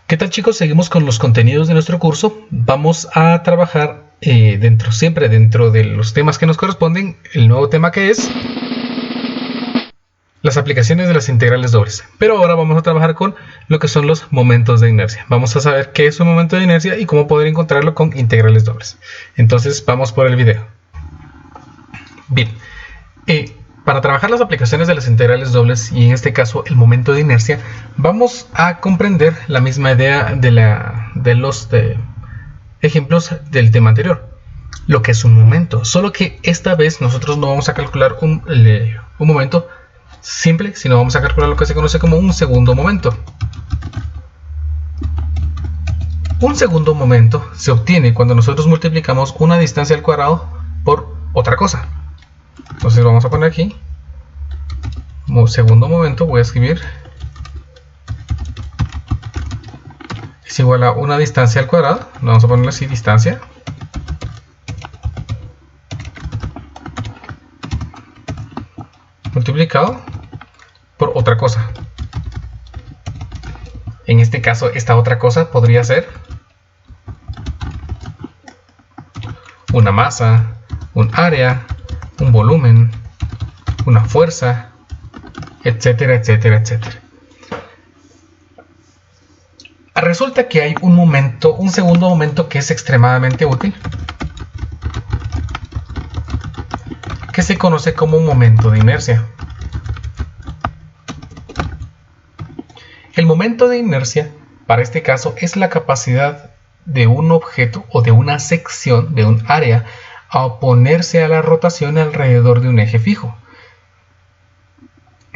¿Qué tal, chicos? Seguimos con los contenidos de nuestro curso. Vamos a trabajar siempre dentro de los temas que nos corresponden, el nuevo tema que es las aplicaciones de las integrales dobles. Pero ahora vamos a trabajar con lo que son los momentos de inercia. Vamos a saber qué es un momento de inercia y cómo poder encontrarlo con integrales dobles. Entonces vamos por el video. Bien, para trabajar las aplicaciones de las integrales dobles y en este caso el momento de inercia, vamos a comprender la misma idea de los ejemplos del tema anterior, lo que es un momento, solo que esta vez nosotros no vamos a calcular un momento simple, sino vamos a calcular lo que se conoce como un segundo momento. Un segundo momento se obtiene cuando nosotros multiplicamos una distancia al cuadrado por otra cosa. Entonces vamos a poner aquí como segundo momento, voy a escribir es igual a una distancia al cuadrado, vamos a ponerle así, distancia multiplicado por otra cosa. En este caso, esta otra cosa podría ser una masa, un área, un volumen, una fuerza, etcétera, etcétera, etcétera. Resulta que hay un segundo momento que es extremadamente útil, que se conoce como un momento de inercia. El momento de inercia, para este caso, es la capacidad de un objeto o de una sección de un área a oponerse a la rotación alrededor de un eje fijo.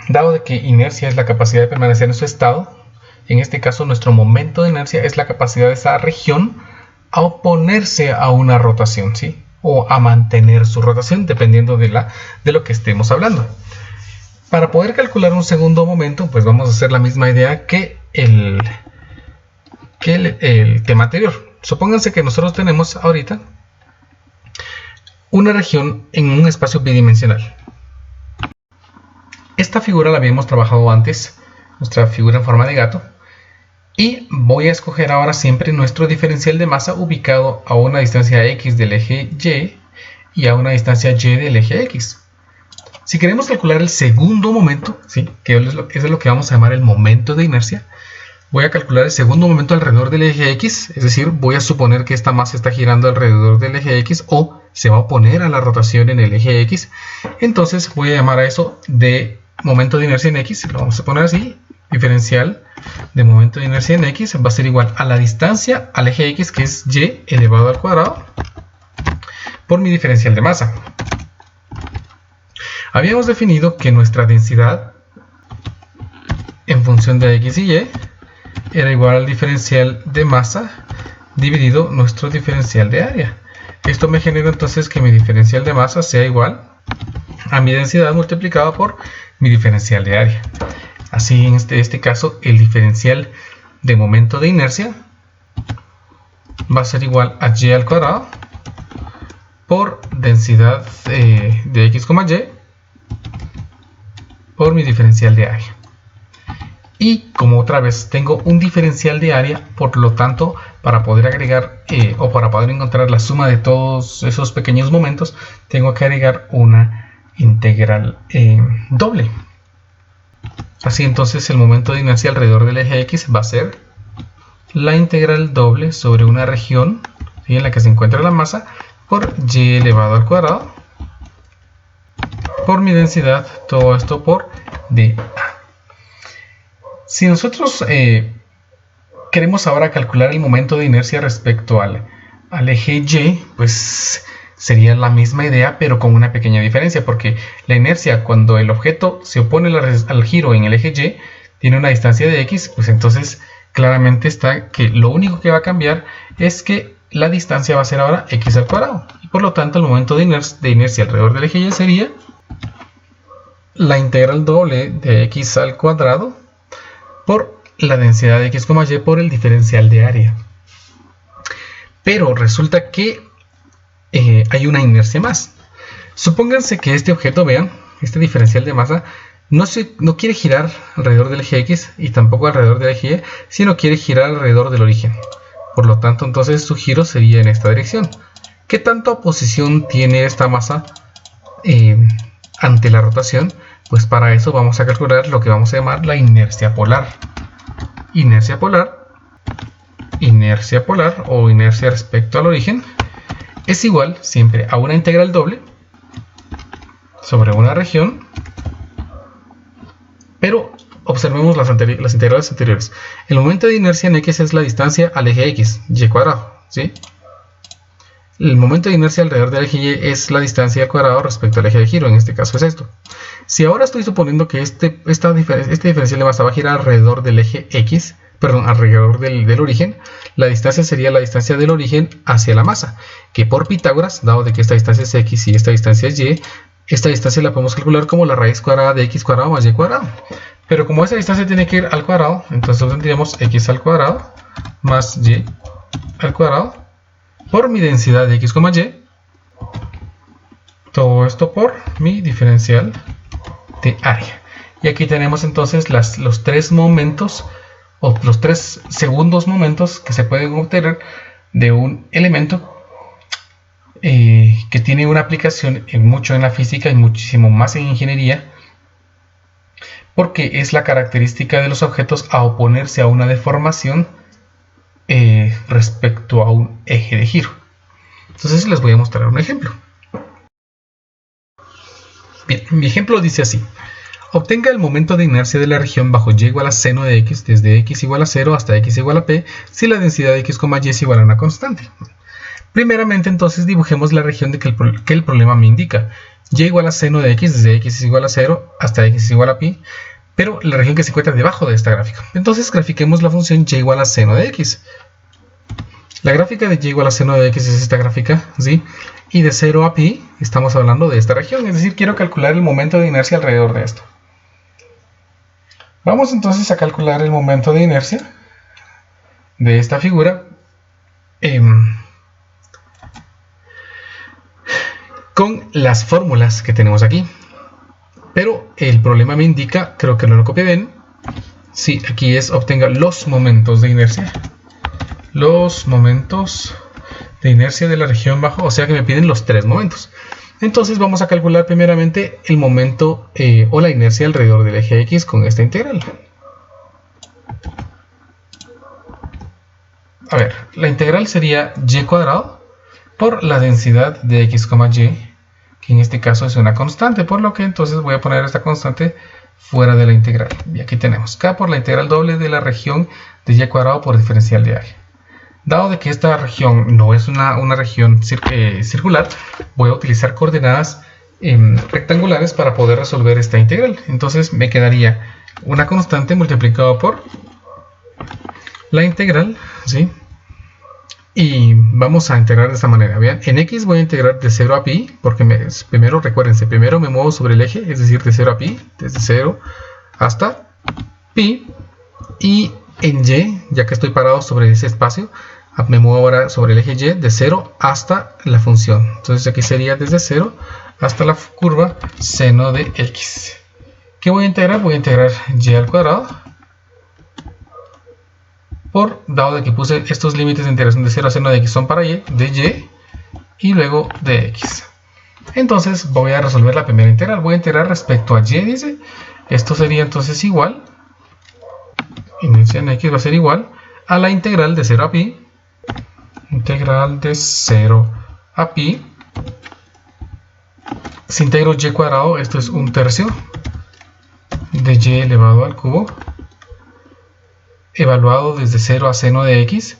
Dado de que inercia es la capacidad de permanecer en su estado, en este caso nuestro momento de inercia es la capacidad de esa región a oponerse a una rotación, ¿sí? O a mantener su rotación, dependiendo de lo que estemos hablando. Para poder calcular un segundo momento, pues vamos a hacer la misma idea que el tema anterior. Supónganse que nosotros tenemos ahorita una región en un espacio bidimensional. Esta figura la habíamos trabajado antes, nuestra figura en forma de gato, y voy a escoger ahora siempre nuestro diferencial de masa ubicado a una distancia x del eje y y a una distancia y del eje x. Si queremos calcular el segundo momento, ¿sí? Que eso es lo que vamos a llamar el momento de inercia, voy a calcular el segundo momento alrededor del eje x, es decir, voy a suponer que esta masa está girando alrededor del eje x o se va a oponer a la rotación en el eje x. Entonces voy a llamar a eso de momento de inercia en x, lo vamos a poner así, diferencial de momento de inercia en x va a ser igual a la distancia al eje x, que es y elevado al cuadrado, por mi diferencial de masa. Habíamos definido que nuestra densidad en función de x y y era igual al diferencial de masa dividido nuestro diferencial de área. Esto me genera entonces que mi diferencial de masa sea igual a mi densidad multiplicada por mi diferencial de área. Así, en este caso, el diferencial de momento de inercia va a ser igual a y al cuadrado por densidad de x, y por mi diferencial de área. Y como otra vez tengo un diferencial de área, por lo tanto, para poder agregar o para poder encontrar la suma de todos esos pequeños momentos, tengo que agregar una integral doble. Así entonces el momento de inercia alrededor del eje x va a ser la integral doble sobre una región, ¿sí?, en la que se encuentra la masa por y elevado al cuadrado por mi densidad, todo esto por dA. Si nosotros queremos ahora calcular el momento de inercia respecto al eje y, pues sería la misma idea, pero con una pequeña diferencia, porque la inercia, cuando el objeto se opone al giro en el eje y, tiene una distancia de x, pues entonces claramente está que lo único que va a cambiar es que la distancia va a ser ahora x al cuadrado, y por lo tanto el momento de inercia alrededor del eje y sería la integral doble de x al cuadrado por la densidad de x, y por el diferencial de área. Pero resulta que hay una inercia más. Supónganse que este objeto, vean, este diferencial de masa no quiere girar alrededor del eje X y tampoco alrededor del eje Y, sino quiere girar alrededor del origen. Por lo tanto, entonces su giro sería en esta dirección. ¿Qué tanta oposición tiene esta masa ante la rotación? Pues para eso vamos a calcular lo que vamos a llamar la inercia polar. Inercia polar o inercia respecto al origen es igual siempre a una integral doble sobre una región, pero observemos las integrales anteriores. El momento de inercia en X es la distancia al eje X, y cuadrado, ¿sí? El momento de inercia alrededor del eje Y es la distancia al cuadrado respecto al eje de giro, en este caso es esto. Si ahora estoy suponiendo que este diferencial de masa va a girar alrededor del eje X, perdón, alrededor del origen, la distancia sería la distancia del origen hacia la masa, que por Pitágoras, dado de que esta distancia es X y esta distancia es Y, esta distancia la podemos calcular como la raíz cuadrada de X cuadrado más Y cuadrado. Pero como esa distancia tiene que ir al cuadrado, entonces obtendríamos X al cuadrado más Y al cuadrado por mi densidad de X, Y, todo esto por mi diferencial de área. Y aquí tenemos entonces los tres momentos, o los tres segundos momentos que se pueden obtener de un elemento que tiene una aplicación mucho en la física y muchísimo más en ingeniería, porque es la característica de los objetos a oponerse a una deformación respecto a un eje de giro. Entonces les voy a mostrar un ejemplo. Bien, mi ejemplo dice así: obtenga el momento de inercia de la región bajo y igual a seno de x desde x igual a 0 hasta x igual a p si la densidad de x, y es igual a una constante. Primeramente entonces dibujemos la región que el problema me indica. Y igual a seno de x desde x es igual a 0 hasta x es igual a pi, pero la región que se encuentra debajo de esta gráfica. Entonces grafiquemos la función y igual a seno de x. La gráfica de y igual a seno de x es esta gráfica, ¿sí? Y de 0 a pi estamos hablando de esta región, es decir, quiero calcular el momento de inercia alrededor de esto. Vamos entonces a calcular el momento de inercia de esta figura con las fórmulas que tenemos aquí. Pero el problema me indica, creo que no lo copié bien. Sí, aquí es obtenga los momentos de inercia. Los momentos de inercia de la región bajo, o sea que me piden los tres momentos. Entonces vamos a calcular primeramente el momento o la inercia alrededor del eje X con esta integral. A ver, la integral sería y cuadrado por la densidad de x, y, que en este caso es una constante, por lo que entonces voy a poner esta constante fuera de la integral. Y aquí tenemos k por la integral doble de la región de y cuadrado por diferencial de área. Dado de que esta región no es una región circular, voy a utilizar coordenadas rectangulares para poder resolver esta integral. Entonces me quedaría una constante multiplicado por la integral, ¿sí? Y vamos a integrar de esta manera. Vean, en x voy a integrar de 0 a pi, porque primero, recuérdense, primero me muevo sobre el eje, es decir, de 0 a pi, desde 0 hasta pi. Y en y, ya que estoy parado sobre ese espacio, me muevo ahora sobre el eje y de 0 hasta la función. Entonces aquí sería desde 0 hasta la curva seno de x. ¿Qué voy a integrar? Voy a integrar y al cuadrado por, dado de que puse estos límites de integración de 0 a seno de x son para y, de y luego de x. Entonces voy a resolver la primera integral. Voy a integrar respecto a y, dice. Esto sería entonces igual, inercia en x va a ser igual a la integral de 0 a pi. Integral de 0 a pi. Si integro y cuadrado, esto es 1/3 de y elevado al cubo, evaluado desde 0 a seno de x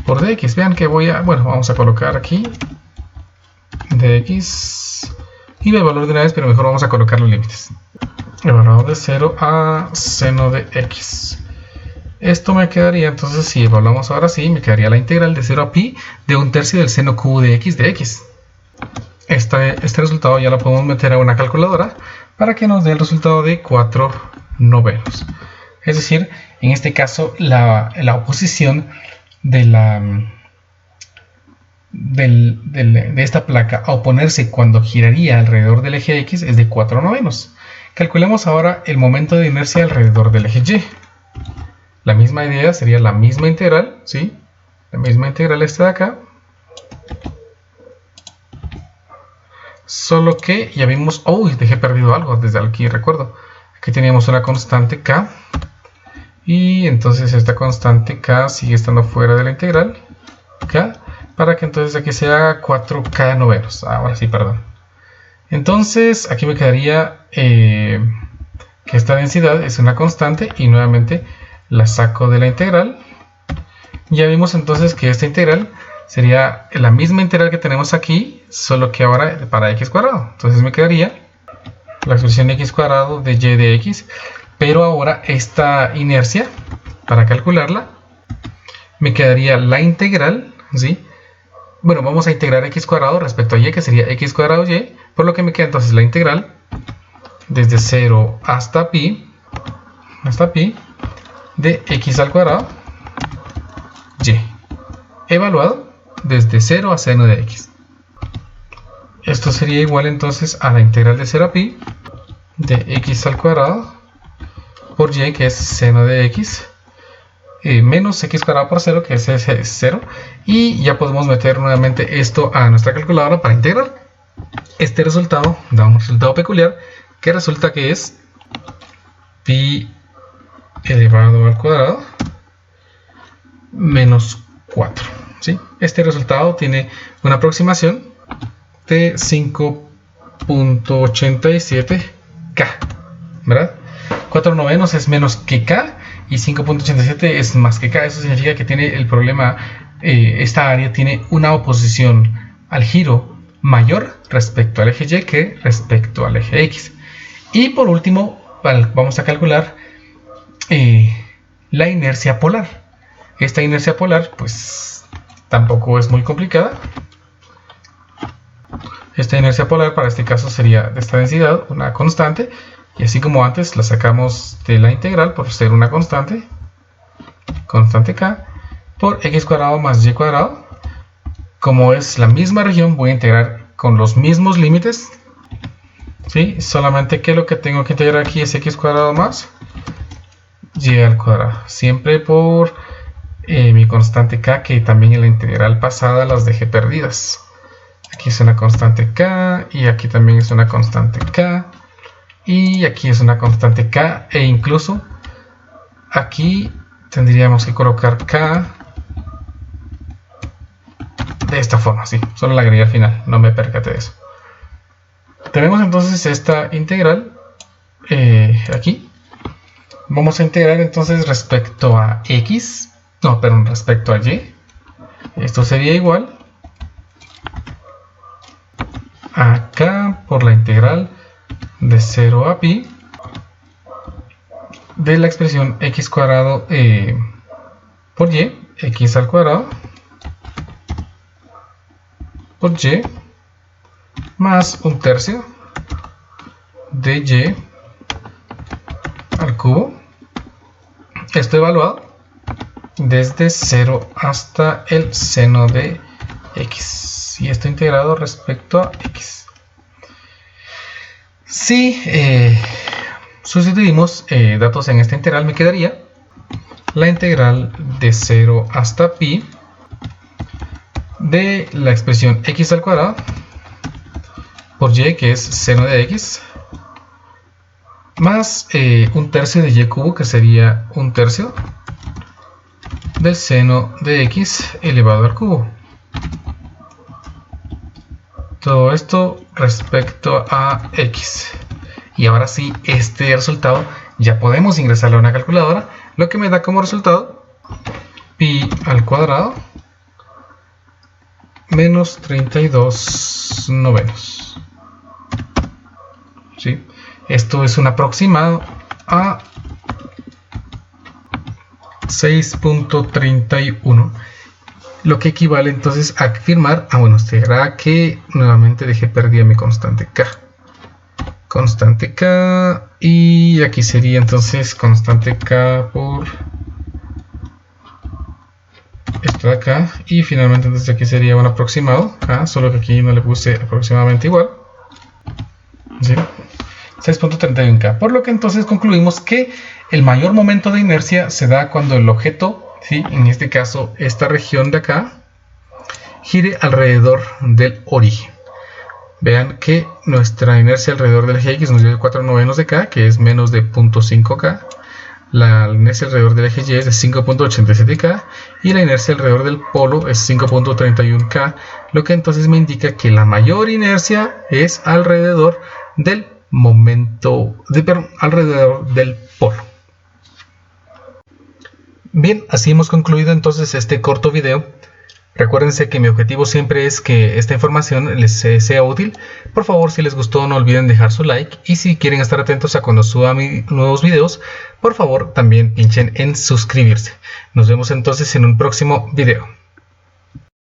por dx. Vean que vamos a colocar aquí dx y voy a evaluar de una vez, pero mejor vamos a colocar los límites. Evaluado de 0 a seno de x. Esto me quedaría, entonces si evaluamos ahora sí, me quedaría la integral de 0 a pi de 1/3 del seno cubo de x. Este resultado ya lo podemos meter a una calculadora para que nos dé el resultado de 4/9. Es decir, en este caso la oposición de esta placa a oponerse cuando giraría alrededor del eje X es de 4/9. Calculemos ahora el momento de inercia alrededor del eje Y. La misma idea sería la misma integral, ¿sí? La misma integral esta de acá. Solo que ya vimos... ¡Uy! Dejé perdido algo desde aquí, recuerdo. Aquí teníamos una constante K. Y entonces esta constante K sigue estando fuera de la integral. K. Para que entonces aquí sea 4K novenos. Ahora sí, perdón. Entonces aquí me quedaría que esta densidad es una constante. Y nuevamente la saco de la integral. Ya vimos entonces que esta integral sería la misma integral que tenemos aquí, solo que ahora para x cuadrado. Entonces me quedaría la expresión x cuadrado de y de x, pero ahora esta inercia, para calcularla, me quedaría la integral, ¿sí? Bueno, vamos a integrar x cuadrado respecto a y, que sería x cuadrado y, por lo que me queda entonces la integral desde 0 hasta pi de x al cuadrado y, evaluado desde 0 a seno de x. Esto sería igual entonces a la integral de 0 a pi de x al cuadrado por y, que es seno de x, menos x cuadrado por 0, que es 0. Y ya podemos meter nuevamente esto a nuestra calculadora para integrar. Este resultado da un resultado peculiar, que resulta que es pi elevado al cuadrado menos 4. ¿Sí? Este resultado tiene una aproximación de 5.87K, ¿verdad? 4 novenos es menos que K y 5.87 es más que K. Eso significa que tiene el problema, esta área tiene una oposición al giro mayor respecto al eje Y que respecto al eje X. Y por último, vamos a calcular la inercia polar. Esta inercia polar, pues tampoco es muy complicada. Esta inercia polar para este caso sería de esta densidad, una constante, y así como antes la sacamos de la integral por ser una constante K, por x cuadrado más y cuadrado. Como es la misma región, voy a integrar con los mismos límites, ¿sí? Solamente que lo que tengo que integrar aquí es x cuadrado más y al cuadrado, siempre por mi constante K, que también en la integral pasada las dejé perdidas. Aquí es una constante K, y aquí también es una constante K, y aquí es una constante K, e incluso aquí tendríamos que colocar K de esta forma, sí, solo la agregué al final, no me percaté de eso. Tenemos entonces esta integral aquí. Vamos a integrar entonces respecto a x, respecto a y. Esto sería igual a K por la integral de 0 a pi de la expresión x cuadrado por y, x al cuadrado por y, más un tercio de y al cubo. Esto evaluado desde 0 hasta el seno de x, y esto integrado respecto a x. Si sustituimos datos en esta integral, me quedaría la integral de 0 hasta pi de la expresión x al cuadrado por y, que es seno de x, más un tercio de y cubo, que sería un tercio del seno de x elevado al cubo. Todo esto respecto a x. Y ahora sí, este resultado ya podemos ingresarlo a una calculadora, lo que me da como resultado pi al cuadrado menos 32 novenos. ¿Sí? Esto es un aproximado a 6.31, lo que equivale entonces a afirmar, será que nuevamente dejé perdida mi constante K, y aquí sería entonces constante K por esto de acá, y finalmente entonces aquí sería un aproximado K, solo que aquí no le puse aproximadamente igual, ¿sí? 6.31K. Por lo que entonces concluimos que el mayor momento de inercia se da cuando el objeto, ¿sí?, en este caso esta región de acá, gire alrededor del origen. Vean que nuestra inercia alrededor del eje X nos dio 4/9 de K, que es menos de 0.5K. La inercia alrededor del eje Y es de 5.87K y la inercia alrededor del polo es 5.31K, lo que entonces me indica que la mayor inercia es alrededor del alrededor del polo. Bien, así hemos concluido entonces este corto video. Recuérdense que mi objetivo siempre es que esta información les sea útil. Por favor, si les gustó, no olviden dejar su like. Y si quieren estar atentos a cuando suba nuevos videos, por favor, también pinchen en suscribirse. Nos vemos entonces en un próximo video.